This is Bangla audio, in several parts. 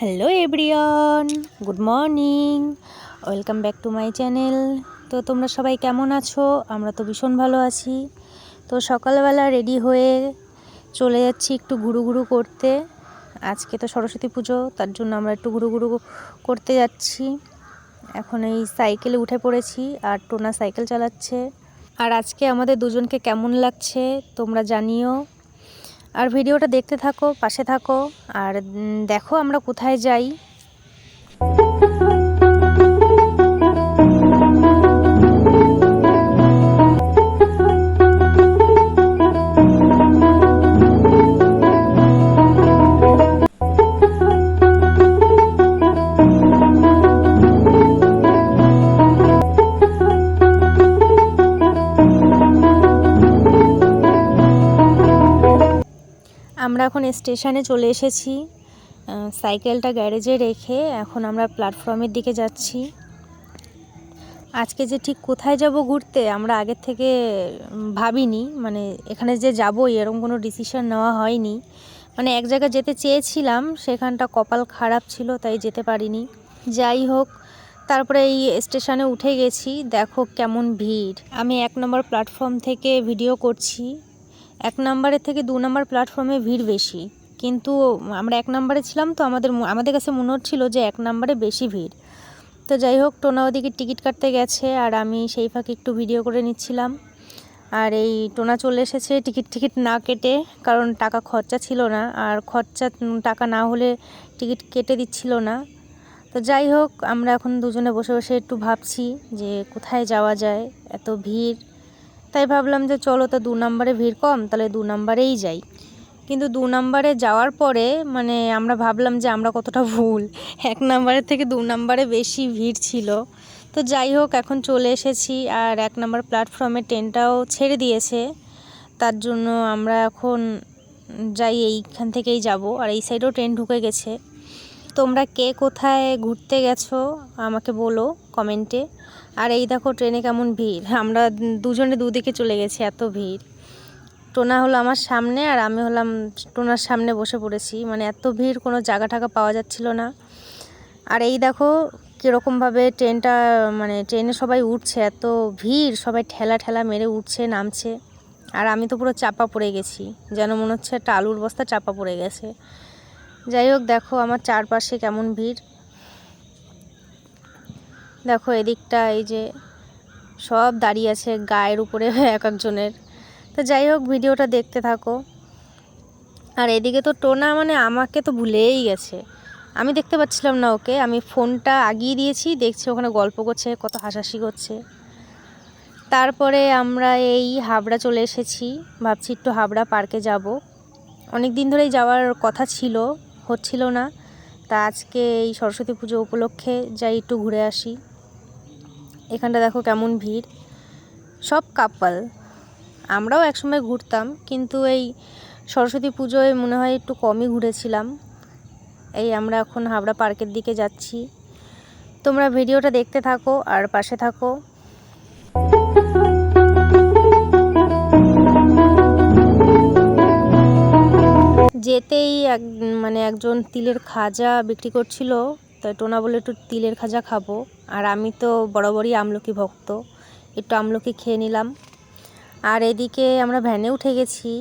Hello everyone, good morning, welcome back to my channel. তো তোমরা সবাই কেমন আছো? আমরা তো ভীষণ ভালো আছি। তো সকালবেলা রেডি হয়ে চলে যাচ্ছি একটু ঘুরু করতে। আজকে তো সরস্বতী পুজো, তার জন্য আমরা একটু ঘুরু করতে যাচ্ছি। এখন এই সাইকেলে উঠে পড়েছি আর টোনা সাইকেল চালাচ্ছে। আর আজকে আমাদের দুজনকে কেমন লাগছে তোমরা জানিও। আর ভিডিওটা দেখতে থাকো, পাশে থাকো, আর দেখো আমরা কোথায় যাই। আমরা এখন স্টেশনে চলে এসেছি। সাইকেলটা গ্যারেজে রেখে এখন আমরা প্ল্যাটফর্মের দিকে যাচ্ছি। আজকে যে ঠিক কোথায় যাব ঘুরতে আমরা আগের থেকে ভাবিনি, মানে এখানে যে যাব এরকম কোনো ডিসিশন নেওয়া হয়নি। মানে এক জায়গায় যেতে চেয়েছিলাম, সেখানটা কপাল খারাপ ছিল তাই যেতে পারিনি। যাই হোক, তারপরে এই স্টেশনে উঠে গেছি। দেখো কেমন ভিড়। আমি 1 নম্বর প্ল্যাটফর্ম থেকে ভিডিও করছি। 1 নম্বরের থেকে 2 নম্বর প্ল্যাটফর্মে ভিড় বেশি, কিন্তু আমরা 1 নম্বরে ছিলাম তো আমাদের কাছে মনে হচ্ছিল যে 1 নম্বরে বেশি ভিড়। তো যাই হোক, টোনা ওদিকে টিকিট কাটতে গেছে আর আমি সেই ফাঁকে একটু ভিডিও করে নিচ্ছিলাম। আর এই টোনা চলে এসেছে টিকিট না কেটে, কারণ টাকা খরচা ছিল না, আর টাকা না হলে টিকিট কেটে দিচ্ছিল না। তো যাই হোক, আমরা এখন দুজনে বসে বসে একটু ভাবছি যে কোথায় যাওয়া যায়, এত ভিড়। তাই ভাবলাম যে চলো, তো 2 নম্বরে ভিড় কম, তাহলে 2 নম্বরেই যাই। কিন্তু 2 নম্বরে যাওয়ার পরে মানে আমরা ভাবলাম যে আমরা কতটা ভুল। 1 নম্বরের থেকে 2 নম্বরে বেশি ভিড় ছিল। তো যাই হোক, এখন চলে এসেছি আর 1 নম্বর প্ল্যাটফর্মে ট্রেনটাও ছেড়ে দিয়েছে। তার জন্য আমরা এখন যাই, এইখান থেকেই যাব। আর এই সাইডেও ট্রেন ঢুকে গেছে। তোমরা কে কোথায় ঘুরতে গেছো আমাকে বলো কমেন্টে। আর এই দেখো ট্রেনে কেমন ভিড়, আমরা দুজনে দুদিকে চলে গেছি, এত ভিড়। টোনা হলো আমার সামনে আর আমি হলাম টোনার সামনে বসে পড়েছি, মানে এত ভিড়, কোনো জায়গা টাকা পাওয়া যাচ্ছিল না। আর এই দেখো কীরকমভাবে ট্রেনটা, মানে ট্রেনে সবাই উঠছে, এত ভিড়, সবাই ঠেলা মেরে উঠছে নামছে। আর আমি তো পুরো চাপা পড়ে গেছি, যেন মনে হচ্ছে একটা আলুর বস্তা চাপা পড়ে গেছে। যাই হোক, দেখো আমার চারপাশে কেমন ভিড়। দেখো এদিকটা এই যে সব দাঁড়িয়ে আছে গায়ের উপরে এক একজনের। তো যাই হোক, ভিডিওটা দেখতে থাকো। আর এদিকে তো টোনা মানে আমাকে তো ভুলেই গেছে, আমি দেখতে পাচ্ছিলাম না ওকে। আমি ফোনটা আগিয়ে দিয়েছি, দেখছি ওখানে গল্প করছে, কত হাসাহাসি করছে। তারপরে আমরা এই হাবড়া চলে এসেছি, ভাবছি একটু হাবড়া পার্কে যাব। অনেক দিন ধরেই যাওয়ার কথা ছিল, হচ্ছিল না। তা আজকে এই সরস্বতী পুজো উপলক্ষে যাই, একটু ঘুরে আসি। এখানটা দেখো কেমন ভিড়, সব কাপল। আমরাও একসময় ঘুরতাম, কিন্তু এই সরস্বতী পুজোয় মনে হয় একটু কমই ঘুরেছিলাম। এই আমরা এখন হাবড়া পার্কের দিকে যাচ্ছি। তোমরা ভিডিওটা দেখতে থাকো আর পাশে থাকো। যেতেই মানে একজন তিলের খাজা বিক্রি করছিল, তাই টোনা বলে একটু তিলের খাজা খাবো। আর আমি তো বরাবরই আমলকি ভক্ত, একটু আমলকি খেয়ে নিলাম। আর এদিকে আমরা ভ্যানে উঠে গেছি।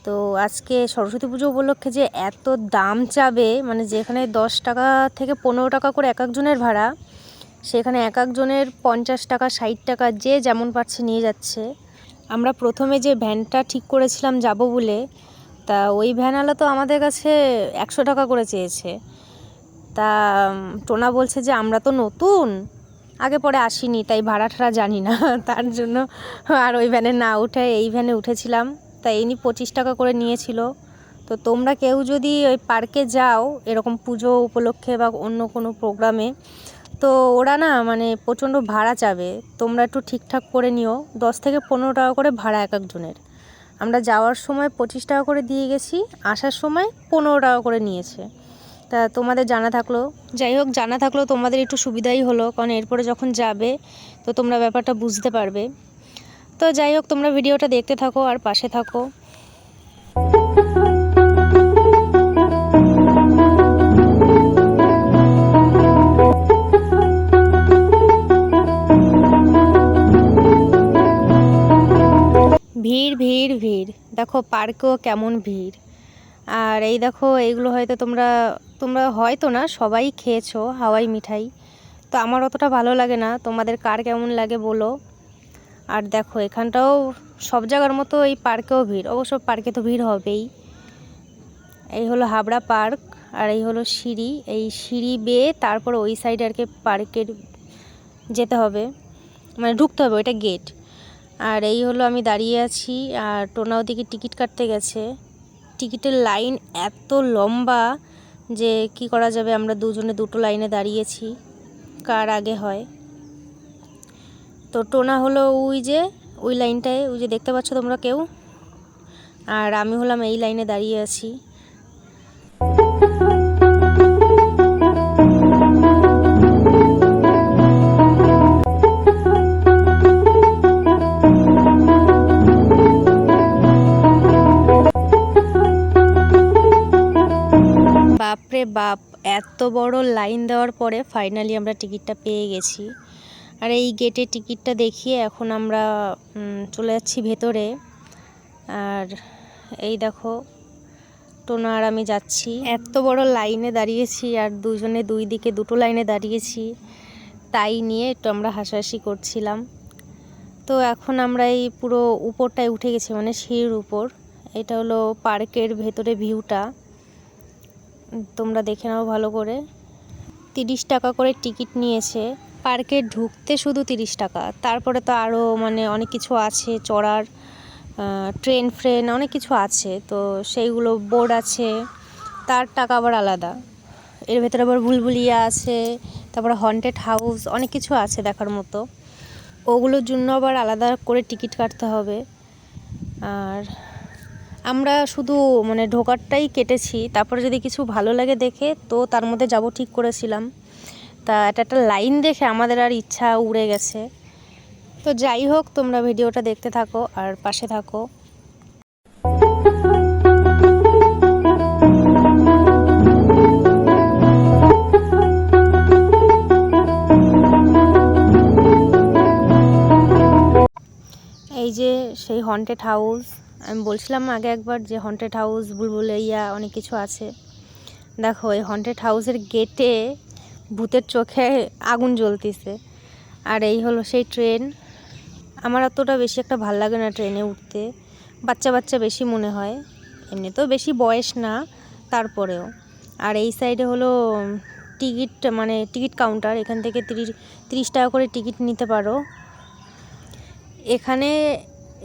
তো আজকে সরস্বতী পুজো উপলক্ষে যে এত দাম চাবে, মানে যেখানে 10 টাকা থেকে 15 টাকা করে এক একজনের ভাড়া, সেখানে এক একজনের 50 টাকা 60 টাকা, যে যেমন পারছে নিয়ে যাচ্ছে। আমরা প্রথমে যে ভ্যানটা ঠিক করেছিলাম যাব বলে, তা ওই ভ্যানওয়ালা তো আমাদের কাছে 100 টাকা করে চেয়েছে। তা টোনা বলছে যে আমরা তো নতুন, আগে পরে আসিনি, তাই ভাড়া ঠাড়া জানি না, তার জন্য আর ওই ভ্যানে না উঠে এই ভ্যানে উঠেছিলাম। তাই ইনি 25 টাকা করে নিয়েছিল। তো তোমরা কেউ যদি ওই পার্কে যাও এরকম পুজো উপলক্ষে বা অন্য কোনো প্রোগ্রামে, তো ওরা না মানে প্রচণ্ড ভাড়া চাবে। তোমরা একটু ঠিকঠাক করে নিও, 10 থেকে 15 টাকা করে ভাড়া এক একজনের। আমরা যাওয়ার সময় 25 টাকা করে দিয়ে গেছি, আসার সময় 15 টাকা করে নিয়েছে। তা তোমাদের জানা থাকলো, যাই হোক জানা থাকলো তোমাদের একটু সুবিধাই হলো, কারণ এরপরে যখন যাবে তো তোমরা ব্যাপারটা বুঝতে পারবে। তো যাই হোক, তোমরা ভিডিওটা দেখতে থাকো আর পাশে থাকো। ভিড় ভিড় ভিড়, দেখো পার্কেও কেমন ভিড়। আর এই দেখো, এইগুলো হয়তো তোমরা হয়তো না, সবাই খেয়েছো হাওয়াই মিঠাই। তো আমার অতটা ভালো লাগে না, তোমাদের কার কেমন লাগে বলো। আর দেখো এখানটাও সব জায়গার মতো এই পার্কেও ভিড়, অবশ্য পার্কে তো ভিড় হবেই। এই হলো হাবড়া পার্ক, আর এই হলো সিঁড়ি। এই সিঁড়ি বেয়ে তারপর ওই সাইডে আর কি পার্কের যেতে হবে, মানে ঢুকতে হবে, ওইটা গেট। আর এই হলো আমি দাঁড়িয়ে আছি, আর টোনা ওদিকে টিকিট কাটতে গেছে। টিকিটের লাইন এত লম্বা যে কি করা যাবে, আমরা দুজনে দুটো লাইনে দাঁড়িয়েছি, কার আগে হয়। তো টোনা হলো ওই লাইনটায়, ওই যে দেখতে পাচ্ছ তোমরা কেউ, আর আমি হলাম এই লাইনে দাঁড়িয়ে আছি। বাপরে বাপ, এত বড় লাইন দেওয়ার পরে ফাইনালি আমরা টিকিটটা পেয়ে গেছি। আর এই গেটে টিকিটটা দেখিয়ে এখন আমরা চলে যাচ্ছি ভেতরে। আর এই দেখো টোনা আর আমি যাচ্ছি, এত বড় লাইনে দাঁড়িয়েছি, আর দুজনে দুই দিকে দুটো লাইনে দাঁড়িয়েছি, তাই নিয়ে একটু আমরা হাসাহাসি করছিলাম। তো এখন আমরা এই পুরো উপরটায় উঠে গেছি, মানে সিঁড়ির উপর। এটা হলো পার্কের ভেতরে ভিউটা, তোমরা দেখে নাও ভালো করে। 30 টাকা করে টিকিট নিয়েছে, পার্কে ঢুকতে শুধু 30 টাকা। তারপরে তো আরও মানে অনেক কিছু আছে, চড়ার ট্রেন ফ্রেন অনেক কিছু আছে, তো সেইগুলো বোর্ড আছে, তার টাকা আবার আলাদা। এর ভেতরে আবার ভুলভুলিয়া আছে, তারপরে হন্টেড হাউস, অনেক কিছু আছে দেখার মতো, ওগুলোর জন্য আবার আলাদা করে টিকিট কাটতে হবে। আর আমরা শুধু মানে ঢোকারটাই কেটেছি, তারপরে যদি কিছু ভালো লাগে দেখে তো তার মধ্যে যাব ঠিক করেছিলাম। তা একটা লাইন দেখে আমাদের আর ইচ্ছা উড়ে গেছে। তো যাই হোক, তোমরা ভিডিওটা দেখতে থাকো আর পাশে থাকো। এই যে সেই হন্টেড হাউস, আমি বলছিলাম আগে একবার যে হন্টেড হাউস ভুলভুলাইয়া অনেক কিছু আছে। দেখো এই হন্টেড হাউসের গেটে ভূতের চোখে আগুন জ্বলতেছে। আর এই হলো সেই ট্রেন। আমার অতটা বেশি একটা ভাল লাগে না ট্রেনে উঠতে, বাচ্চা বাচ্চা বেশি মনে হয়, এমনিতেও বেশি বয়স না তারপরেও। আর এই সাইডে হলো টিকিট, মানে টিকিট কাউন্টার, এখান থেকে 30 টাকা করে টিকিট নিতে পারো।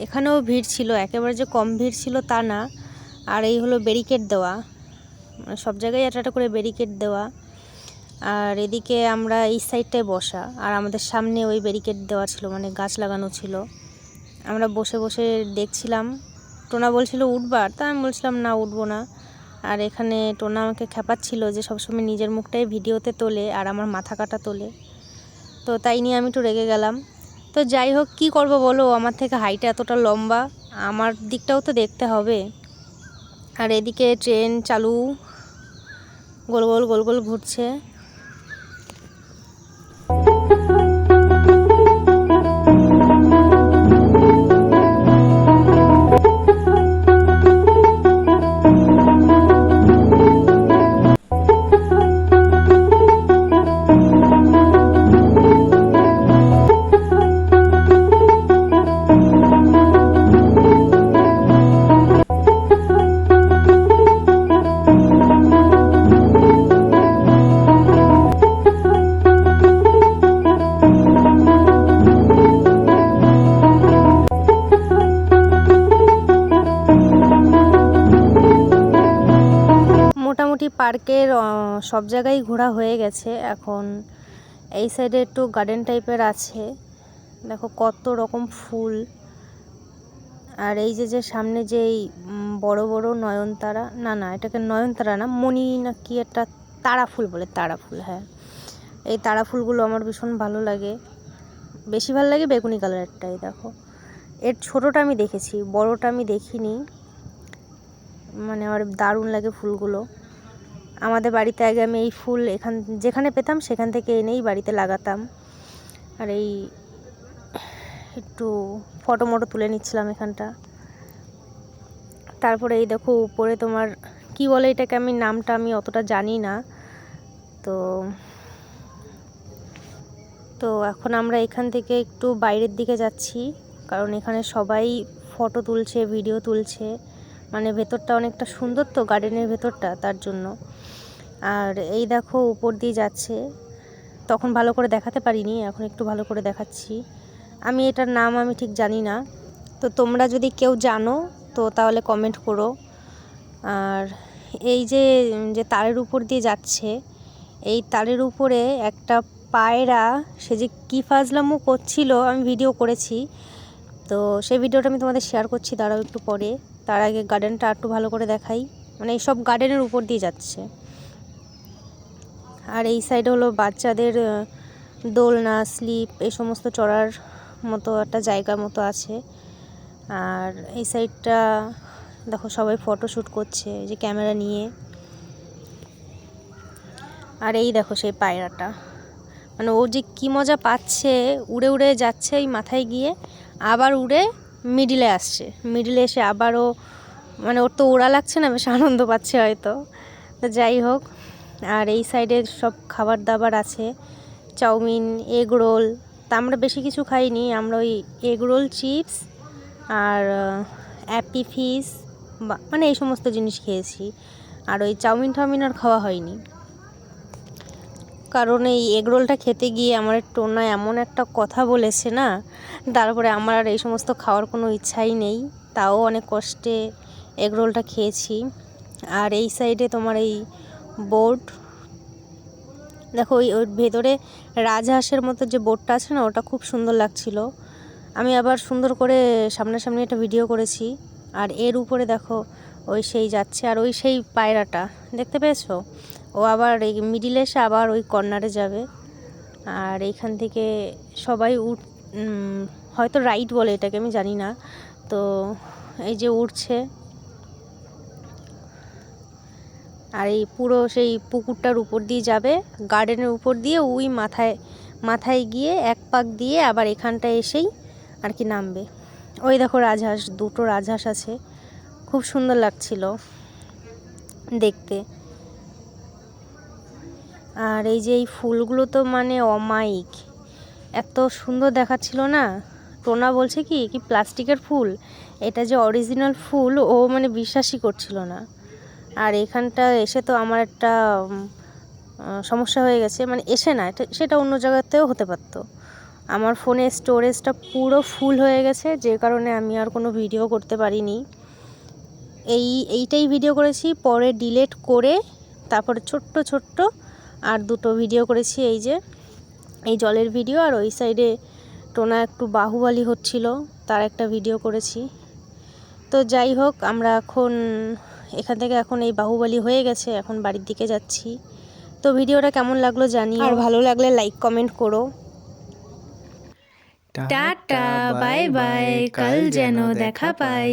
এখানেও ভিড় ছিল, একেবারে যে কম ভিড় ছিল তা না। আর এই হলো ব্যারিকেড দেওয়া, মানে সব জায়গায় একটা করে ব্যারিকেড দেওয়া। আর এদিকে আমরা এই সাইডটায় বসা, আর আমাদের সামনে ওই ব্যারিকেড দেওয়া ছিল, মানে গাছ লাগানো ছিল। আমরা বসে বসে দেখছিলাম। টোনা বলছিল উঠবার, তা আমি বলছিলাম না, উঠবো না। আর এখানে টোনা আমাকে খেপাচ্ছিল যে সবসময় নিজের মুখটাই ভিডিওতে তোলে আর আমার মাথা কাটা তোলে, তো তাই নিয়ে আমি একটু রেগে গেলাম। তো যাই হোক, কী করবো বলো, আমার থেকে হাইটটা এতটা লম্বা, আমার দিকটাও তো দেখতে হবে। আর এদিকে ট্রেন চালু, গোল গোল গোল গোল ঘুরছে। মোটামুটি পার্কের সব জায়গায় ঘোরা হয়ে গেছে। এখন এই সাইডে একটু গার্ডেন টাইপের আছে, দেখো কত রকম ফুল। আর এই যে সামনে যেই বড় বড় নয়নতারা, না এটাকে নয়নতারা না, মণি না কি একটা, তারা ফুল বলে, তারা ফুল, হ্যাঁ এই তারা ফুলগুলো আমার ভীষণ ভালো লাগে। বেশি ভালো লাগে বেগুনি কালারটাই। দেখো এর ছোটোটা আমি দেখেছি, বড়টা আমি দেখিনি, মানে আমার দারুণ লাগে ফুলগুলো। আমাদের বাড়িতে আগে আমি এই ফুল যেখানে পেতাম সেখান থেকে এনেই বাড়িতে লাগাতাম। আর এই একটু ফটো মটো তুলে নিচ্ছিলাম এখানটা। তারপরে এই দেখো উপরে তোমার কি বলে এটাকে, নামটা আমি অতটা জানি না। তো তো এখন আমরা এখান থেকে একটু বাইরের দিকে যাচ্ছি, কারণ এখানে সবাই ফটো তুলছে, ভিডিও তুলছে। মানে ভেতরটা অনেকটা সুন্দর তো, গার্ডেনের ভেতরটা, তার জন্য। আর এই দেখো উপর দিয়ে যাচ্ছে, তখন ভালো করে দেখাতে পারিনি, এখন একটু ভালো করে দেখাচ্ছি। এটার নাম আমি ঠিক জানি না, তো তোমরা যদি কেউ জানো তো তাহলে কমেন্ট করো। আর এই যে যে তারের উপর দিয়ে যাচ্ছে, এই তারের উপরে একটা পায়রা, সে যে কী ফাজলামো করছিল, আমি ভিডিও করেছি, তো সেই ভিডিওটা আমি তোমাদের শেয়ার করছি, দাঁড়াও একটু পরে। তার আগে গার্ডেনটা একটু ভালো করে দেখাই। মানে এইসব গার্ডেনের উপর দিয়ে যাচ্ছে। আর এই সাইডে হলো বাচ্চাদের দোলনা, স্লিপ, এই সমস্ত চড়ার মতো একটা জায়গা মতো আছে। আর এই সাইডটা দেখো সবাই ফটোশ্যুট করছে যে ক্যামেরা নিয়ে। আর এই দেখো সেই পায়রাটা, মানে ও যে কী মজা পাচ্ছে, উড়ে উড়ে যাচ্ছে এই মাথায় গিয়ে, আবার উড়ে মিডিলে আসছে, মিডিলে এসে আবারও, মানে ওর তো ওড়া লাগছে না, বেশ আনন্দ পাচ্ছে হয়তো। তো যাই হোক, আর এই সাইডে সব খাবার দাবার আছে, চাউমিন, এগ রোল। তা আমরা বেশি কিছু খাইনি, আমরা ওই এগ রোল, চিপস আর অ্যাপি ফিশ, মানে এই সমস্ত জিনিস খেয়েছি। আর ওই চাউমিন টাউমিন আর খাওয়া হয়নি, কারণ এই এগরোলটা খেতে গিয়ে আমার টোনা এমন একটা কথা বলেছে না, তারপরে আমার আর এই সমস্ত খাওয়ার কোনো ইচ্ছাই নেই। তাও অনেক কষ্টে এগরোলটা খেয়েছি। আর এই সাইডে তোমার এই বোর্ড দেখো, ওই ভেতরে রাজহাঁসের মতো যে বোর্ডটা আছে না, ওটা খুব সুন্দর লাগছিল। আমি আবার সুন্দর করে সামনাসামনি একটা ভিডিও করেছি। আর এর উপরে দেখো ওই সেই যাচ্ছে, আর ওই সেই পায়রাটা দেখতে পেয়েছো, ও আবার এই মিডিলে এসে আবার ওই কর্নারে যাবে। আর এইখান থেকে সবাই হয়তো রাইড বলে এটাকে, আমি জানি না। তো এই যে উঠছে, আর এই পুরো সেই পুকুরটার উপর দিয়ে যাবে, গার্ডেনের উপর দিয়ে ওই মাথায় গিয়ে এক পাক দিয়ে আবার এখানটায় এসেই আর কি নামবে। ওই দেখো রাজহাঁস, দুটো রাজহাঁস আছে, খুব সুন্দর লাগছিল দেখতে। আর এই যে এই ফুলগুলো তো মানে অমায়িক, এত সুন্দর দেখাচ্ছিল না। টোনা বলছে কি কি প্লাস্টিকের ফুল, এটা যে অরিজিনাল ফুল, ও মানে বিশ্বাসই করছিল না। আর এখানটা এসে তো আমার একটা সমস্যা হয়ে গেছে, মানে এসে না, সেটা অন্য জায়গাতেও হতে পারতো। আমার ফোনে স্টোরেজটা পুরো ফুল হয়ে গেছে, যে কারণে আমি আর কোনো ভিডিও করতে পারিনি। এইটাই ভিডিও করেছি, পরে ডিলিট করে তারপরে ছোট্ট আর দুটো ভিডিও করেছি, এই যে এই জলের ভিডিও, আর ওই সাইডে টোনা একটু বাহুবলী হচ্ছিল, তার একটা ভিডিও করেছি। তো যাই হোক, আমরা এখন এখান থেকে এখন এই বাহুবলী হয়ে গেছে, এখন বাড়ির দিকে যাচ্ছি। তো ভিডিওটা কেমন লাগলো জানিও, আর ভালো লাগলে লাইক কমেন্ট করো। টাটা, বাই বাই, কাল যেন দেখা পাই।